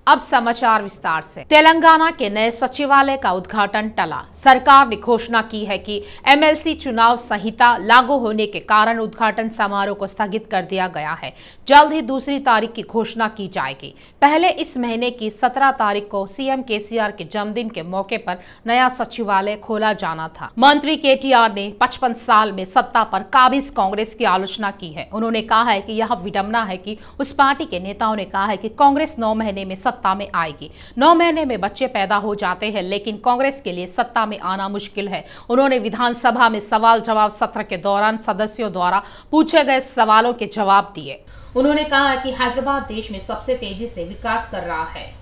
अब समाचार विस्तार से। तेलंगाना के नए सचिवालय का उद्घाटन टला। सरकार ने घोषणा की है कि एमएलसी चुनाव संहिता लागू होने के कारण उद्घाटन समारोह को स्थगित कर दिया गया है। जल्द ही दूसरी तारीख की घोषणा की जाएगी। पहले इस महीने की 17 तारीख को सीएम केसीआर के जन्मदिन के मौके पर नया सचिवालय खोला जाना था। मंत्री केटीआर ने 55 साल में सत्ता पर काबिज कांग्रेस की आलोचना की है। उन्होंने कहा है कि यह विडंबना है कि उस पार्टी के नेताओं ने कहा है कि कांग्रेस 9 महीने में सत्ता में आएगी। 9 महीने में बच्चे पैदा हो जाते हैं, लेकिन कांग्रेस के लिए सत्ता में आना मुश्किल है। उन्होंने विधानसभा में सवाल जवाब सत्र के दौरान सदस्यों द्वारा पूछे गए सवालों के जवाब दिए। उन्होंने कहा कि हैदराबाद देश में सबसे तेजी से विकास कर रहा है।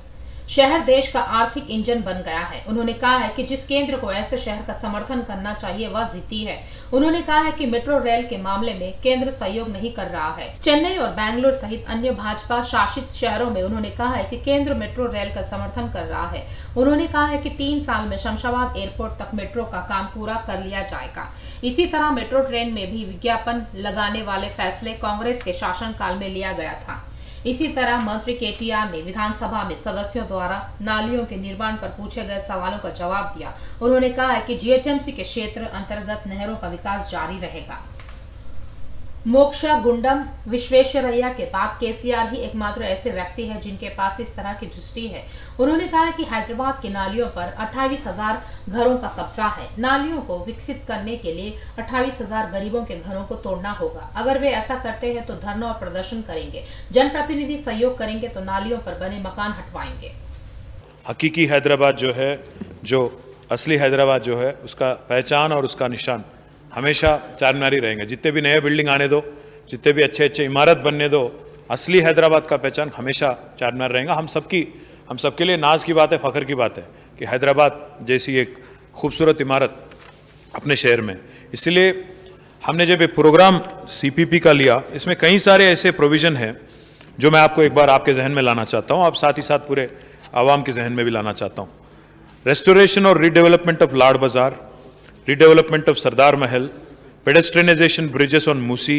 शहर देश का आर्थिक इंजन बन गया है। उन्होंने कहा है कि जिस केंद्र को ऐसे शहर का समर्थन करना चाहिए वह जीती है। उन्होंने कहा है कि मेट्रो रेल के मामले में केंद्र सहयोग नहीं कर रहा है। चेन्नई और बेंगलुरु सहित अन्य भाजपा शासित शहरों में उन्होंने कहा है कि केंद्र मेट्रो रेल का समर्थन कर रहा है। उन्होंने कहा है कि 3 साल में शमशाबाद एयरपोर्ट तक मेट्रो का काम पूरा कर लिया जाएगा। इसी तरह मेट्रो ट्रेन में भी विज्ञापन लगाने वाले फैसले कांग्रेस के शासनकाल में लिया गया था। इसी तरह मंत्री केटीआर ने विधानसभा में सदस्यों द्वारा नालियों के निर्माण पर पूछे गए सवालों का जवाब दिया। उन्होंने कहा है कि जीएचएमसी के क्षेत्र अंतर्गत नहरों का विकास जारी रहेगा। मोक्षा गुंडम विश्वेश्वरैया के बाद केसीआर ही एकमात्र ऐसे व्यक्ति है जिनके पास इस तरह की दृष्टि है। उन्होंने कहा कि हैदराबाद की नालियों पर 28,000 घरों का कब्जा है। नालियों को विकसित करने के लिए 28,000 गरीबों के घरों को तोड़ना होगा। अगर वे ऐसा करते हैं तो धरना और प्रदर्शन करेंगे। जनप्रतिनिधि सहयोग करेंगे तो नालियों पर बने मकान हटवाएंगे। हकीकी हैदराबाद जो है, जो असली हैदराबाद जो है, उसका पहचान और उसका निशान हमेशा चारमीनार ही रहेंगे। जितने भी नए बिल्डिंग आने दो, जितने भी अच्छे अच्छे इमारत बनने दो, असली हैदराबाद का पहचान हमेशा चारमीनार रहेगा। हम सबके लिए नाज की बात है, फ़ख्र की बात है कि हैदराबाद जैसी एक खूबसूरत इमारत अपने शहर में। इसलिए हमने जब एक प्रोग्राम सीपीपी का लिया, इसमें कई सारे ऐसे प्रोविज़न हैं जो मैं आपको एक बार आपके जहन में लाना चाहता हूँ, अब साथ ही साथ पूरे आवाम के जहन में भी लाना चाहता हूँ। रेस्टोरेशन और रीडेवलपमेंट ऑफ लाड बाजार, redevelopment of Sardar Mahal, pedestrianization bridges on Musi,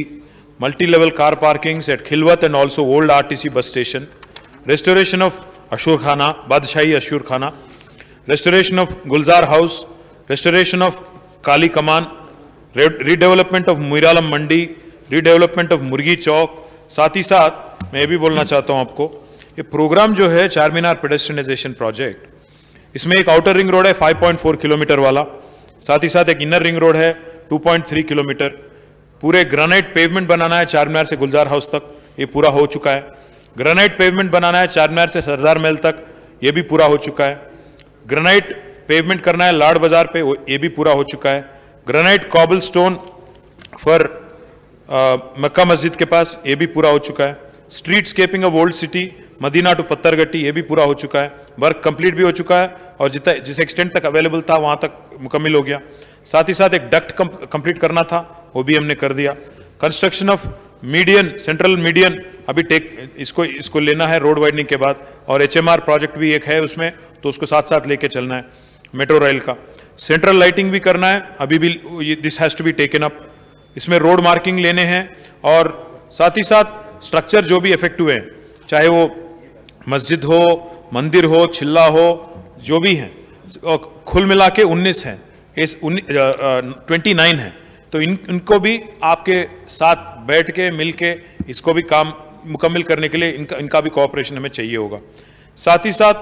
multi-level car parkings at Khilwat and also old RTC bus station, restoration of Ashur Khana, Badshai Ashur Khana, restoration of Gulzar House, restoration of Kali Kaman, redevelopment of Muiralam Mandi, redevelopment of Murgi Chowk। साथ ही साथ मैं ये भी बोलना चाहता हूँ आपको, ये प्रोग्राम जो है चारमीनार पेडेस्ट्रियनाइजेशन प्रोजेक्ट, इसमें एक आउटर रिंग रोड है 5.4 किलोमीटर वाला, साथ ही साथ एक इनर रिंग रोड है 2.3 किलोमीटर। पूरे ग्रेनाइट पेवमेंट बनाना है चारमीनार से गुलजार हाउस तक, ये पूरा हो चुका है। ग्रेनाइट पेवमेंट बनाना है चारमीनार से सरदार महल तक, ये भी पूरा हो चुका है। ग्रेनाइट पेवमेंट करना है लाड बाजार पे, ये भी पूरा हो चुका है। Granite cobble stone for Makka Masjid के पास, ये भी पूरा हो चुका है। Streetscaping of old city Madina to Patthargatti, ये भी पूरा हो चुका है। वर्क कंप्लीट भी हो चुका है और जिस एक्सटेंट तक अवेलेबल था वहाँ तक मुकम्मल हो गया। साथ ही साथ एक डक्ट कंप्लीट करना था, वो भी हमने कर दिया। Construction of median, central median अभी इसको लेना है रोड वाइडनिंग के बाद, और HMR प्रोजेक्ट भी एक है उसमें, तो उसको साथ साथ लेके चलना है। मेट्रो रेल का सेंट्रल लाइटिंग भी करना है, अभी भी this has to be taken up. इसमें रोड मार्किंग लेने हैं और साथ ही साथ स्ट्रक्चर जो भी इफेक्ट हुए हैं, चाहे वो मस्जिद हो, मंदिर हो, चिल्ला हो, जो भी हैं, कुल मिला के 19 हैं, 29 हैं। तो इनको भी आपके साथ बैठ के मिल के इसको भी काम मुकम्मल करने के लिए इनका भी कोऑपरेशन हमें चाहिए होगा। साथ ही साथ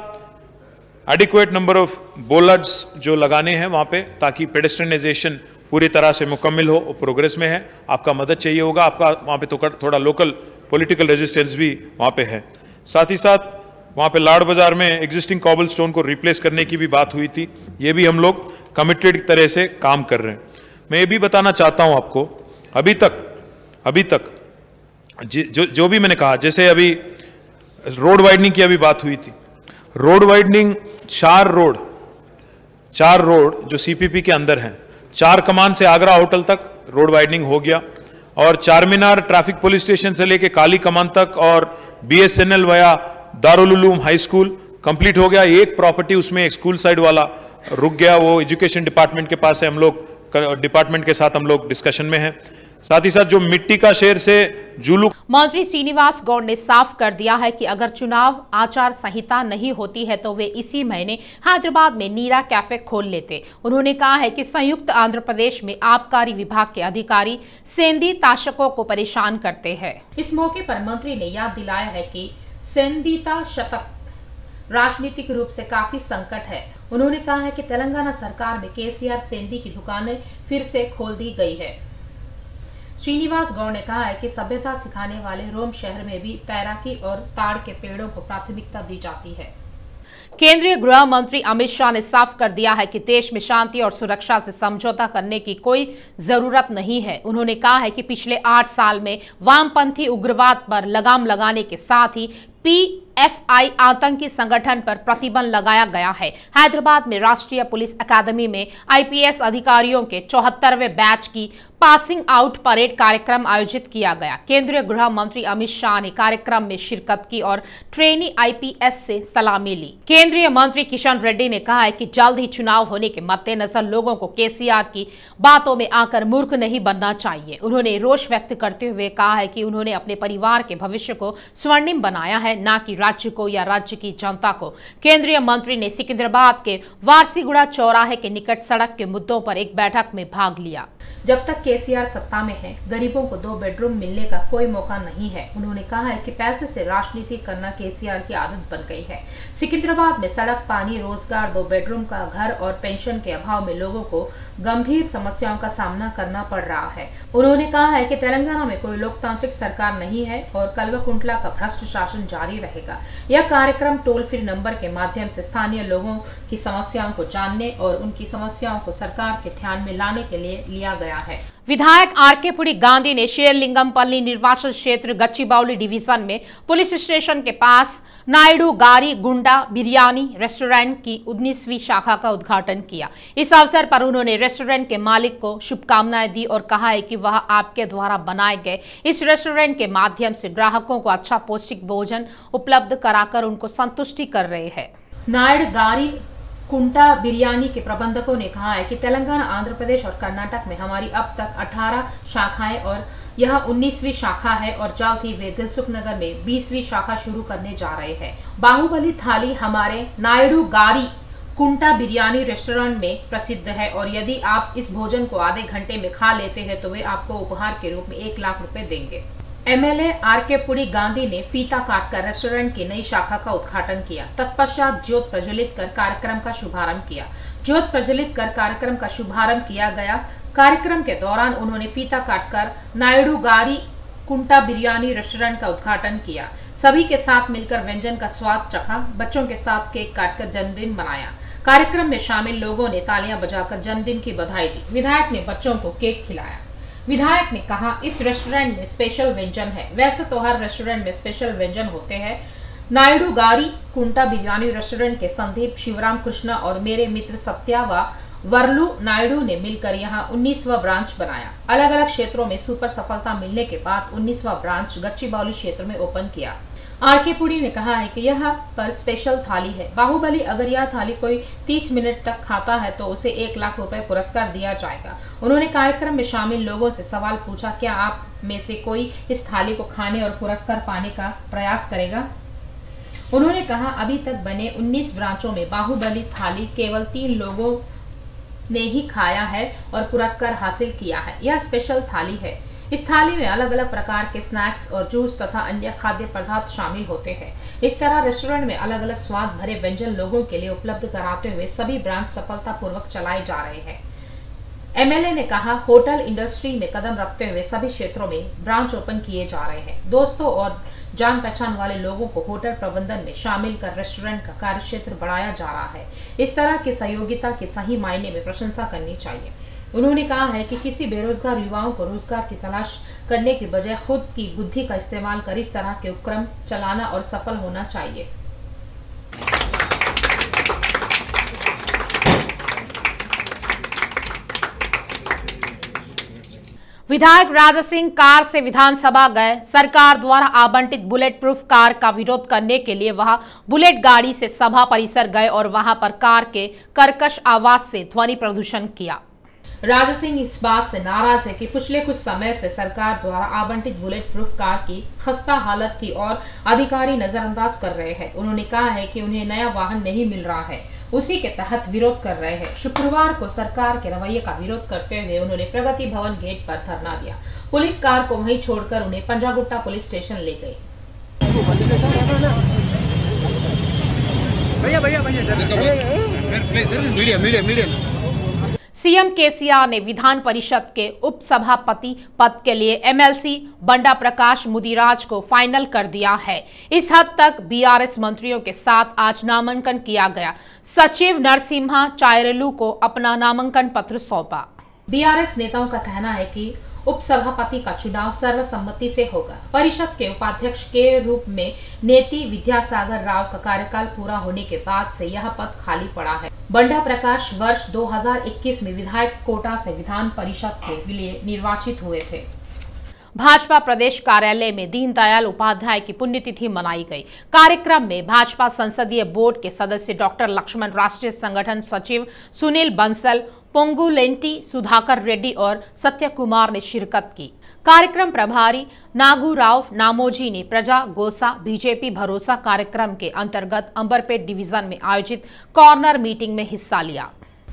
एडिक्वेट नंबर ऑफ बोलर्स जो लगाने हैं वहाँ पे, ताकि पेडेस्ट्रियनाइजेशन पूरी तरह से मुकम्मल हो, प्रोग्रेस में है। आपका मदद चाहिए होगा, आपका वहाँ पे तो थोड़ा लोकल पॉलिटिकल रेजिस्टेंस भी वहाँ पे है। साथ ही साथ वहाँ पे लाड बाजार में एग्जिस्टिंग कॉबल स्टोन को रिप्लेस करने की भी बात हुई थी, ये भी हम लोग कमिटेड तरह से काम कर रहे हैं। मैं ये भी बताना चाहता हूँ आपको, अभी तक जो भी मैंने कहा, जैसे अभी रोड वाइडनिंग की अभी बात हुई थी, रोड वाइडनिंग 4 रोड जो सीपीपी के अंदर हैं, 4 कमान से आगरा होटल तक रोड वाइडनिंग हो गया, और चारमीनार ट्रैफिक पुलिस स्टेशन से लेके काली कमान तक और BSNL वया Darul Uloom high school complete हो गया। एक प्रॉपर्टी उसमें एक स्कूल साइड वाला रुक गया, वो एजुकेशन डिपार्टमेंट के पास है, हम लोग डिपार्टमेंट के साथ हम लोग डिस्कशन में हैं। साथ ही साथ जो मिट्टी का शेर से जुलू। मंत्री श्रीनिवास गौड़ ने साफ कर दिया है कि अगर चुनाव आचार संहिता नहीं होती है तो वे इसी महीने हैदराबाद में नीरा कैफे खोल लेते। उन्होंने कहा है कि संयुक्त आंध्र प्रदेश में आबकारी विभाग के अधिकारी सेंधी ताशकों को परेशान करते हैं। इस मौके पर मंत्री ने याद दिलाया है कि सेंधीता शतक राजनीतिक रूप से काफी संकट है। उन्होंने कहा है कि तेलंगाना सरकार में केसीआर सेंधी की दुकानें फिर से खोल दी गई है। श्रीनिवास गौड़ ने कहा है कि सभ्यता सिखाने वाले रोम शहर में भी तैराकी और ताड़ के पेड़ों को प्राथमिकता दी जाती है। केंद्रीय गृह मंत्री अमित शाह ने साफ कर दिया है कि देश में शांति और सुरक्षा से समझौता करने की कोई जरूरत नहीं है। उन्होंने कहा है कि पिछले 8 साल में वामपंथी उग्रवाद पर लगाम लगाने के साथ ही PFI आतंकी संगठन पर प्रतिबंध लगाया गया है। हैदराबाद में राष्ट्रीय पुलिस अकादमी में IPS अधिकारियों के 74वें बैच की पासिंग आउट परेड कार्यक्रम आयोजित किया गया। केंद्रीय गृह मंत्री अमित शाह ने कार्यक्रम में शिरकत की और ट्रेनी IPS से सलामी ली। केंद्रीय मंत्री किशन रेड्डी ने कहा है कि जल्द ही चुनाव होने के मद्देनजर लोगों को केसीआर की बातों में आकर मूर्ख नहीं बनना चाहिए। उन्होंने रोष व्यक्त करते हुए कहा है कि उन्होंने अपने परिवार के भविष्य को स्वर्णिम बनाया है, ना कि राज्य को या राज्य की जनता को। केंद्रीय मंत्री ने सिकंदराबाद के वारसीगुड़ा चौराहे के निकट सड़क के मुद्दों पर एक बैठक में भाग लिया। जब तक केसीआर सत्ता में है, गरीबों को 2 बेडरूम मिलने का कोई मौका नहीं है। उन्होंने कहा है कि पैसे से राजनीति करना केसीआर की आदत बन गई है। सिकंदराबाद में सड़क, पानी, रोजगार, 2 बेडरूम का घर और पेंशन के अभाव में लोगों को गंभीर समस्याओं का सामना करना पड़ रहा है। उन्होंने कहा है कि तेलंगाना में कोई लोकतांत्रिक सरकार नहीं है और कल्वाकुंतला का भ्रष्ट शासन जारी रहेगा। यह कार्यक्रम टोल फ्री नंबर के माध्यम से स्थानीय लोगों की समस्याओं को जानने और उनकी समस्याओं को सरकार के ध्यान में लाने के लिए लिया गया है। विधायक आर.के. पुरी गांधी ने शेरलिंगमपल्ली निर्वाचन क्षेत्र गच्चीबाउली डिवीजन में पुलिस स्टेशन के पास नायडू गारी गुंडा बिरयानी रेस्टोरेंट की 19वीं शाखा का उद्घाटन किया। इस अवसर पर उन्होंने रेस्टोरेंट के मालिक को शुभकामनाएं दी और कहा है कि वह आपके द्वारा बनाए गए इस रेस्टोरेंट के माध्यम से ग्राहकों को अच्छा पौष्टिक भोजन उपलब्ध कराकर उनको संतुष्टि कर रहे हैं। नायडू गारी कुंटा बिरयानी के प्रबंधकों ने कहा है कि तेलंगाना, आंध्र प्रदेश और कर्नाटक में हमारी अब तक 18 शाखाएं और यह 19वीं शाखा है और जल्द ही वे दिलसुख नगर में 20वीं शाखा शुरू करने जा रहे हैं। बाहुबली थाली हमारे नायडू गारी कुंटा बिरयानी रेस्टोरेंट में प्रसिद्ध है और यदि आप इस भोजन को आधे घंटे में खा लेते हैं तो वे आपको उपहार के रूप में 1 लाख रुपए देंगे। MLA R K. पुरी गांधी ने फीता काटकर रेस्टोरेंट की नई शाखा का उद्घाटन किया। तत्पश्चात ज्योत प्रज्वलित कर कार्यक्रम का शुभारंभ किया। ज्योत प्रज्वलित कर कार्यक्रम का शुभारंभ किया गया। कार्यक्रम के दौरान उन्होंने फीता काटकर नायडू गारी कुंटा बिरयानी रेस्टोरेंट का उद्घाटन किया। सभी के साथ मिलकर व्यंजन का स्वाद चखा। बच्चों के साथ केक काटकर जन्मदिन मनाया। कार्यक्रम में शामिल लोगों ने तालियां बजाकर जन्मदिन की बधाई दी। विधायक ने बच्चों को केक खिलाया। विधायक ने कहा, इस रेस्टोरेंट में स्पेशल व्यंजन है। वैसे तो हर रेस्टोरेंट में स्पेशल व्यंजन होते हैं। नायडू गारी कुंटा बिरयानी रेस्टोरेंट के संदीप, शिवराम कृष्णा और मेरे मित्र सत्या व वरलू नायडू ने मिलकर यहाँ 19वां ब्रांच बनाया। अलग अलग क्षेत्रों में सुपर सफलता मिलने के बाद 19वां ब्रांच गच्चीबाउली क्षेत्र में ओपन किया। आर.के. पुरी ने कहा है कि यह पर स्पेशल थाली है। बाहुबली अगर यह थाली कोई 30 मिनट तक खाता है तो उसे 1 लाख रुपए पुरस्कार दिया जाएगा। उन्होंने कार्यक्रम में शामिल लोगों से सवाल पूछा, क्या आप में से कोई इस थाली को खाने और पुरस्कार पाने का प्रयास करेगा? उन्होंने कहा, अभी तक बने 19 ब्रांचों में बाहुबली थाली केवल 3 लोगों ने ही खाया है और पुरस्कार हासिल किया है। यह स्पेशल थाली है। इस थाली में अलग अलग प्रकार के स्नैक्स और जूस तथा अन्य खाद्य पदार्थ शामिल होते हैं। इस तरह रेस्टोरेंट में अलग अलग स्वाद भरे व्यंजन लोगों के लिए उपलब्ध कराते हुए सभी ब्रांच सफलतापूर्वक चलाए जा रहे हैं। MLA ने कहा, होटल इंडस्ट्री में कदम रखते हुए सभी क्षेत्रों में ब्रांच ओपन किए जा रहे हैं। दोस्तों और जान पहचान वाले लोगों को होटल प्रबंधन में शामिल कर रेस्टोरेंट का कार्यक्षेत्र बढ़ाया जा रहा है। इस तरह की सहयोगिता की सही मायने में प्रशंसा करनी चाहिए। उन्होंने कहा है कि किसी बेरोजगार युवाओं को रोजगार की तलाश करने की बजाय खुद की बुद्धि का इस्तेमाल कर इस तरह के उपक्रम चलाना और सफल होना चाहिए। विधायक राजा सिंह कार से विधानसभा गए। सरकार द्वारा आवंटित बुलेट प्रूफ कार का विरोध करने के लिए वह बुलेट गाड़ी से सभा परिसर गए और वहां पर कार के कर्कश आवाज से ध्वनि प्रदूषण किया। राजा सिंह इस बात से नाराज है कि पिछले कुछ समय से सरकार द्वारा आवंटित बुलेट प्रूफ कार की खस्ता हालत थी और अधिकारी नजरअंदाज कर रहे हैं। उन्होंने कहा है कि उन्हें नया वाहन नहीं मिल रहा है, उसी के तहत विरोध कर रहे हैं। शुक्रवार को सरकार के रवैये का विरोध करते हुए उन्होंने प्रगति भवन गेट पर धरना दिया। पुलिस कार को वहीं छोड़कर उन्हें पंजागुट्टा पुलिस स्टेशन ले गई। सीएम केसीआर ने विधान परिषद के उप सभापति पद के लिए एमएलसी बंडा प्रकाश मुदिराज को फाइनल कर दिया है। इस हद तक बीआरएस मंत्रियों के साथ आज नामांकन किया गया। सचिव नरसिम्हा चायरेलू को अपना नामांकन पत्र सौंपा। बीआरएस नेताओं का कहना है कि उपसभापति का चुनाव सर्वसम्मति से होगा। परिषद के उपाध्यक्ष के रूप में नेती विद्यासागर राव का कार्यकाल पूरा होने के बाद से यह पद खाली पड़ा है। बंडा प्रकाश वर्ष 2021 में विधायक कोटा से विधान परिषद के लिए निर्वाचित हुए थे। भाजपा प्रदेश कार्यालय में दीनदयाल उपाध्याय की पुण्यतिथि मनाई गई। कार्यक्रम में भाजपा संसदीय बोर्ड के सदस्य डॉक्टर लक्ष्मण, राष्ट्रीय संगठन सचिव सुनील बंसल, पोंगुलेंटी, सुधाकर रेड्डी और सत्य कुमार ने शिरकत की। कार्यक्रम प्रभारी नागूराव नामोजी ने प्रजा गोसा बीजेपी भरोसा कार्यक्रम के अंतर्गत अंबरपेट डिवीजन में आयोजित कॉर्नर मीटिंग में हिस्सा लिया।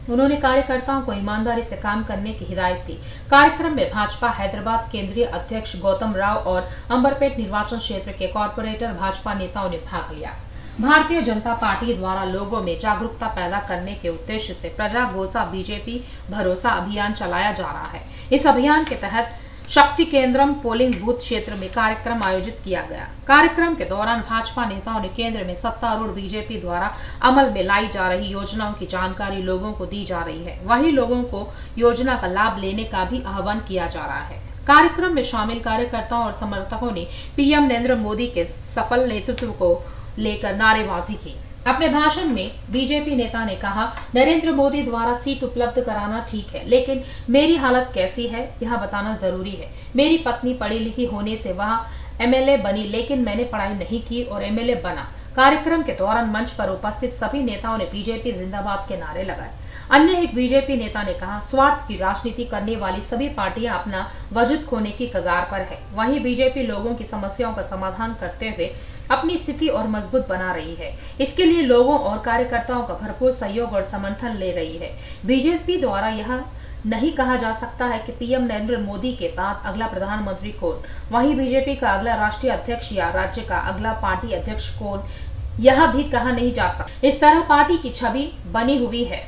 उन्होंने कार्यकर्ताओं को ईमानदारी से काम करने की हिदायत दी। कार्यक्रम में भाजपा हैदराबाद केंद्रीय अध्यक्ष गौतम राव और अंबरपेट निर्वाचन क्षेत्र के कॉर्पोरेटर भाजपा नेताओं ने भाग लिया। भारतीय जनता पार्टी द्वारा लोगों में जागरूकता पैदा करने के उद्देश्य से प्रजा गोसा बीजेपी भरोसा अभियान चलाया जा रहा है। इस अभियान के तहत शक्ति केंद्रम पोलिंग बूथ क्षेत्र में कार्यक्रम आयोजित किया गया। कार्यक्रम के दौरान भाजपा नेताओं ने केंद्र में सत्तारूढ़ बीजेपी द्वारा अमल में लाई जा रही योजनाओं की जानकारी लोगों को दी जा रही है। वहीं लोगों को योजना का लाभ लेने का भी आह्वान किया जा रहा है। कार्यक्रम में शामिल कार्यकर्ताओं और समर्थकों ने पीएम नरेंद्र मोदी के सफल नेतृत्व को लेकर नारेबाजी की। अपने भाषण में बीजेपी नेता ने कहा, नरेंद्र मोदी द्वारा सीट उपलब्ध कराना ठीक है, लेकिन मेरी हालत कैसी है यह बताना जरूरी है। मेरी पत्नी पढ़ी लिखी होने से वह एमएलए बनी, लेकिन मैंने पढ़ाई नहीं की और एमएलए बना। कार्यक्रम के दौरान मंच पर उपस्थित सभी नेताओं ने बीजेपी जिंदाबाद के नारे लगाए। अन्य एक बीजेपी नेता ने कहा, स्वार्थ की राजनीति करने वाली सभी पार्टियां अपना वजूद खोने की कगार पर है। वहीं बीजेपी लोगों की समस्याओं का समाधान करते हुए अपनी स्थिति और मजबूत बना रही है। इसके लिए लोगों और कार्यकर्ताओं का भरपूर सहयोग और समर्थन ले रही है। बीजेपी द्वारा यह नहीं कहा जा सकता है कि पीएम नरेंद्र मोदी के बाद अगला प्रधानमंत्री कौन, वहीं बीजेपी का अगला राष्ट्रीय अध्यक्ष या राज्य का अगला पार्टी अध्यक्ष कौन, यह भी कहा नहीं जा सकता। इस तरह पार्टी की छवि बनी हुई है।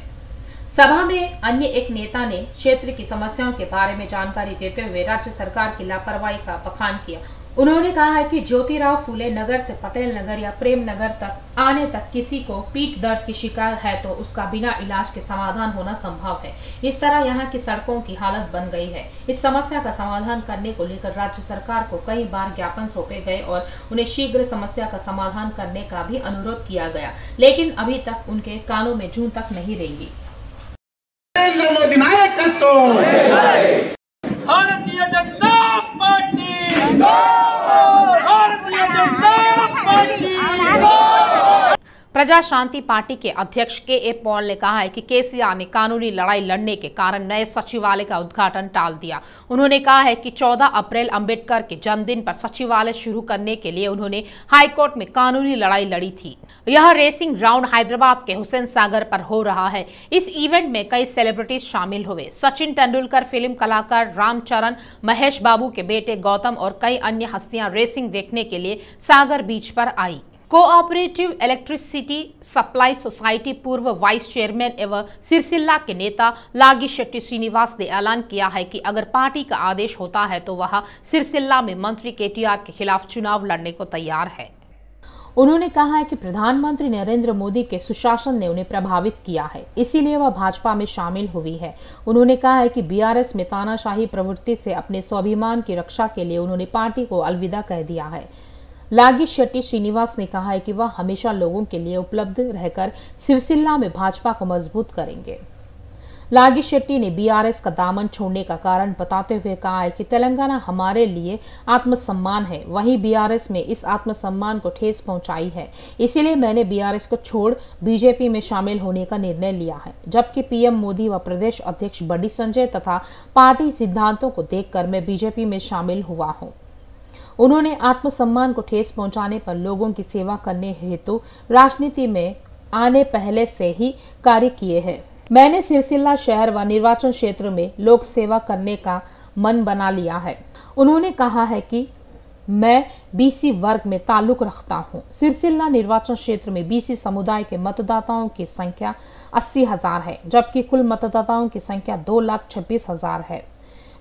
सभा में अन्य एक नेता ने क्षेत्र की समस्याओं के बारे में जानकारी देते हुए राज्य सरकार की लापरवाही का बखान किया। उन्होंने कहा है कि ज्योतिराव फूले नगर से पटेल नगर या प्रेम नगर तक आने तक किसी को पीठ दर्द की शिकायत है तो उसका बिना इलाज के समाधान होना संभव है। इस तरह यहाँ की सड़कों की हालत बन गई है। इस समस्या का समाधान करने को लेकर राज्य सरकार को कई बार ज्ञापन सौंपे गए और उन्हें शीघ्र समस्या का समाधान करने का भी अनुरोध किया गया, लेकिन अभी तक उनके कानों में जूं तक नहीं रेंगी। Bharatiya Janata party, Bharatiya Janata party. प्रजा शांति पार्टी के अध्यक्ष के पॉल ने कहा है कि केसीआर ने कानूनी लड़ाई लड़ने के कारण नए सचिवालय का उद्घाटन टाल दिया। उन्होंने कहा है कि 14 अप्रैल अंबेडकर के जन्मदिन पर सचिवालय शुरू करने के लिए उन्होंने हाईकोर्ट में कानूनी लड़ाई लड़ी थी। यह रेसिंग राउंड हैदराबाद के हुसैन सागर पर हो रहा है। इस इवेंट में कई सेलिब्रिटीज शामिल हुए। सचिन तेंदुलकर, फिल्म कलाकार रामचरण, महेश बाबू के बेटे गौतम और कई अन्य हस्तियां रेसिंग देखने के लिए सागर बीच पर आई। कोऑपरेटिव इलेक्ट्रिसिटी सप्लाई सोसाइटी पूर्व वाइस चेयरमैन एवं सिरसिल्ला के नेता लागी शेट्टी श्रीनिवास ने ऐलान किया है कि अगर पार्टी का आदेश होता है तो वह सिरसिल्ला में मंत्री केटीआर के खिलाफ चुनाव लड़ने को तैयार है। उन्होंने कहा है कि प्रधानमंत्री नरेंद्र मोदी के सुशासन ने उन्हें प्रभावित किया है, इसीलिए वह भाजपा में शामिल हुई है। उन्होंने कहा है कि बीआरएस में तानाशाही प्रवृत्ति से अपने स्वाभिमान की रक्षा के लिए उन्होंने पार्टी को अलविदा कह दिया है। लागी शेट्टी श्रीनिवास ने कहा है कि वह हमेशा लोगों के लिए उपलब्ध रहकर सिरसिल्ला में भाजपा को मजबूत करेंगे। लागी शेट्टी ने बीआरएस का दामन छोड़ने का कारण बताते हुए कहा है कि तेलंगाना हमारे लिए आत्मसम्मान है, वहीं बीआरएस में इस आत्मसम्मान को ठेस पहुंचाई है, इसीलिए मैंने बीआरएस को छोड़ बीजेपी में शामिल होने का निर्णय लिया है। जबकि पीएम मोदी व प्रदेश अध्यक्ष बंडी संजय तथा पार्टी सिद्धांतों को देखकर मैं बीजेपी में शामिल हुआ हूं। उन्होंने आत्मसम्मान को ठेस पहुंचाने पर लोगों की सेवा करने हेतु राजनीति में आने पहले से ही कार्य किए हैं। मैंने सिरसिल्ला शहर व निर्वाचन क्षेत्र में लोक सेवा करने का मन बना लिया है। उन्होंने कहा है कि मैं बीसी वर्ग में ताल्लुक रखता हूं। सिरसिल्ला निर्वाचन क्षेत्र में बीसी समुदाय के मतदाताओं की संख्या 80,000 है, जबकि कुल मतदाताओं की संख्या 2,26,000 है।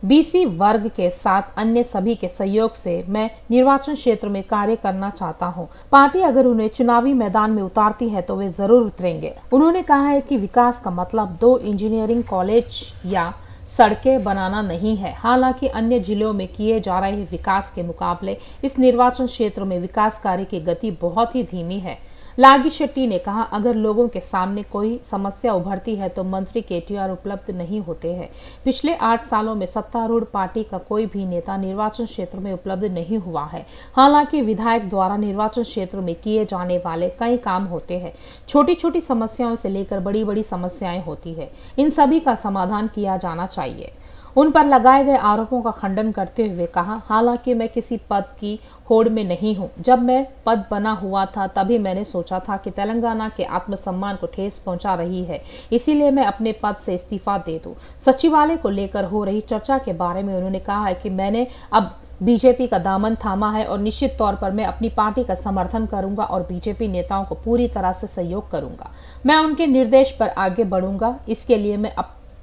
बीसी वर्ग के साथ अन्य सभी के सहयोग से मैं निर्वाचन क्षेत्र में कार्य करना चाहता हूं। पार्टी अगर उन्हें चुनावी मैदान में उतारती है तो वे जरूर उतरेंगे। उन्होंने कहा है कि विकास का मतलब 2 इंजीनियरिंग कॉलेज या सड़कें बनाना नहीं है। हालांकि अन्य जिलों में किए जा रहे विकास के मुकाबले इस निर्वाचन क्षेत्र में विकास कार्य की गति बहुत ही धीमी है। लागी शेट्टी ने कहा, अगर लोगों के सामने कोई समस्या उभरती है तो मंत्री केटीआर उपलब्ध नहीं होते हैं। पिछले 8 सालों में सत्तारूढ़ पार्टी का कोई भी नेता निर्वाचन क्षेत्र में उपलब्ध नहीं हुआ है। हालांकि विधायक द्वारा निर्वाचन क्षेत्र में किए जाने वाले कई काम होते हैं। छोटी छोटी समस्याओं से लेकर बड़ी बड़ी समस्याएं होती है, इन सभी का समाधान किया जाना चाहिए। उन पर लगाए गए आरोपों का खंडन करते हुए कहा, हालांकि मैं किसी पद की होड़ में नहीं हूं। जब मैं पद बना हुआ था तभी मैंने सोचा था कि तेलंगाना के आत्मसम्मान को ठेस पहुंचा रही है, इसीलिए मैं अपने पद से इस्तीफा दे दूं। सचिवालय को लेकर हो रही चर्चा के बारे में उन्होंने कहा है कि मैंने अब बीजेपी का दामन थामा है और निश्चित तौर पर मैं अपनी पार्टी का समर्थन करूंगा और बीजेपी नेताओं को पूरी तरह से सहयोग करूंगा। मैं उनके निर्देश पर आगे बढ़ूंगा, इसके लिए मैं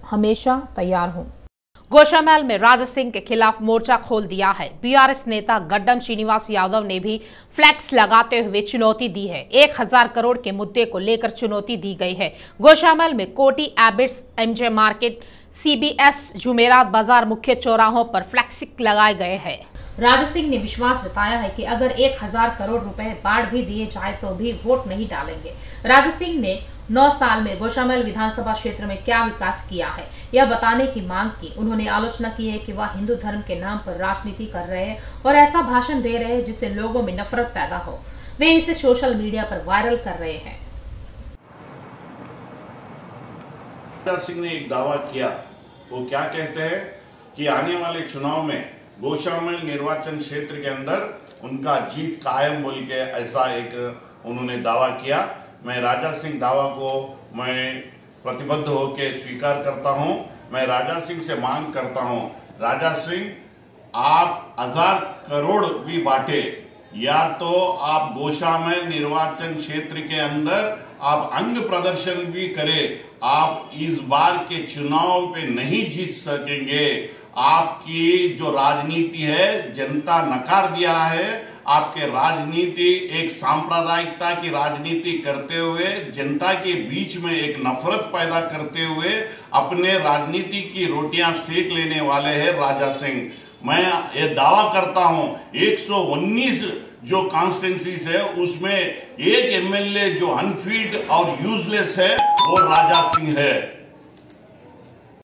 हमेशा तैयार हूं। गोशामहल में राजा सिंह के खिलाफ मोर्चा खोल दिया है। बीआरएस नेता गड्डम श्रीनिवास यादव ने भी फ्लैक्स लगाते हुए चुनौती दी है। 1000 करोड़ के मुद्दे को लेकर चुनौती दी गई है। गोशामहल में कोटी, एबिट्स, एमजे मार्केट, सीबीएस, जुमेरात बाजार मुख्य चौराहों पर फ्लैक्स लगाए गए हैं। राजा सिंह ने विश्वास जताया है कि अगर 1000 करोड़ रुपए बाढ़ भी दिए जाए तो भी वोट नहीं डालेंगे। राजा सिंह ने 9 साल में गोशामहल विधानसभा क्षेत्र में क्या विकास किया है यह बताने की मांग की। उन्होंने आलोचना की है कि वह हिंदू धर्म के नाम पर राजनीति कर रहे हैं और ऐसा भाषण दे रहे हैं जिससे लोगों में नफरत पैदा हो। वे इसे सोशल मीडिया पर वायरल कर रहे हैं। राजा सिंह ने एक दावा किया, वो क्या कहते हैं कि आने वाले चुनाव में गोशामहल निर्वाचन क्षेत्र के अंदर उनका जीत कायम बोल के ऐसा एक उन्होंने दावा किया। मैं राजा सिंह दावा को मैं प्रतिबद्ध होकर स्वीकार करता हूं। मैं राजा सिंह से मांग करता हूं, राजा सिंह आप 1000 करोड़ भी बांटे या तो आप गोशामहल निर्वाचन क्षेत्र के अंदर आप अंग प्रदर्शन भी करें, आप इस बार के चुनाव पे नहीं जीत सकेंगे। आपकी जो राजनीति है जनता नकार दिया है। आपके राजनीति एक सांप्रदायिकता की राजनीति करते हुए जनता के बीच में एक नफरत पैदा करते हुए अपने राजनीति की रोटियां सेक लेने वाले हैं राजा सिंह। मैं ये दावा करता हूं 119 जो कॉन्स्टिट्यूंसीज है उसमें एक एमएलए जो अनफिट और यूजलेस है वो राजा सिंह है।